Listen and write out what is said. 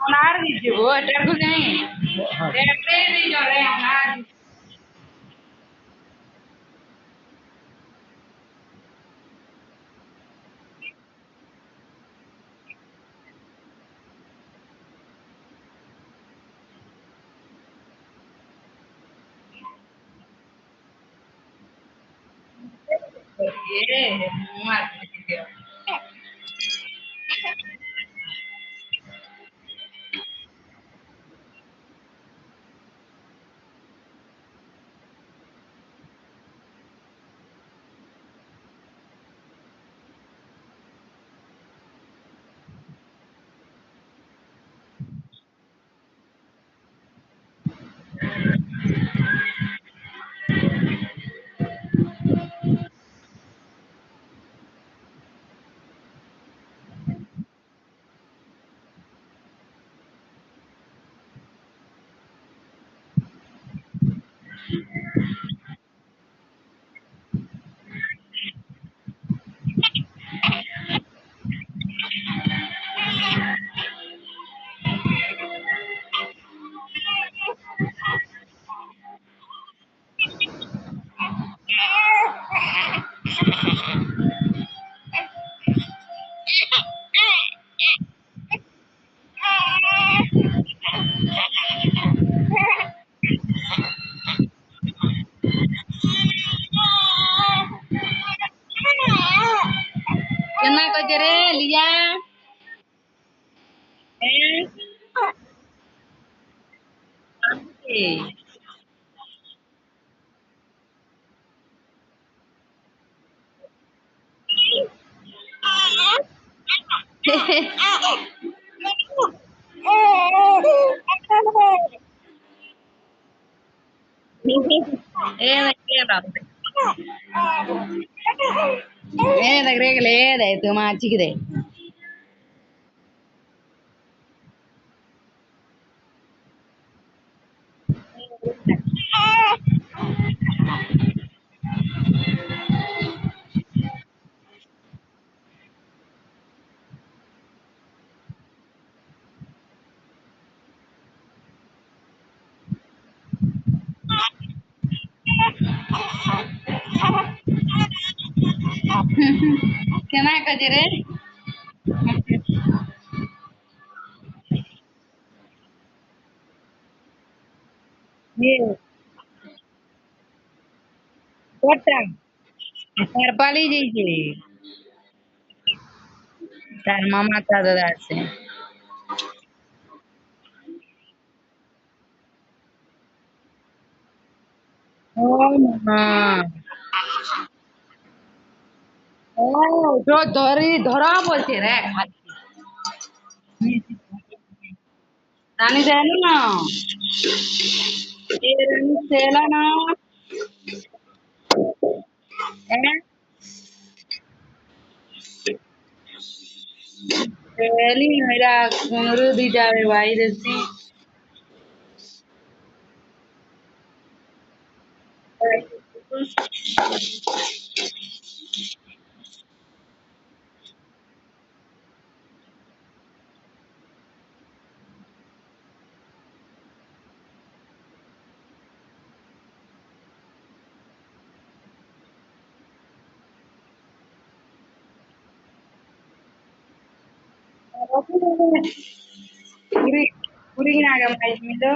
अनार दीजिए वो तरबूज नहीं ट्रे दीजिए रे अनार ये मार दीजिए कितना कजरे लिया దగ్గర లేదైతే మంచిదే केना कजरे ये कोटा सरपाली जी तार मामा का दादा से हाँ ओ जो धरी धरा बोलते रे रानी देना ना ये रानी सेला ना सेली मेरा कुमरू दी जावे भाई देसी पूरी पूरी ना गया भाई में तो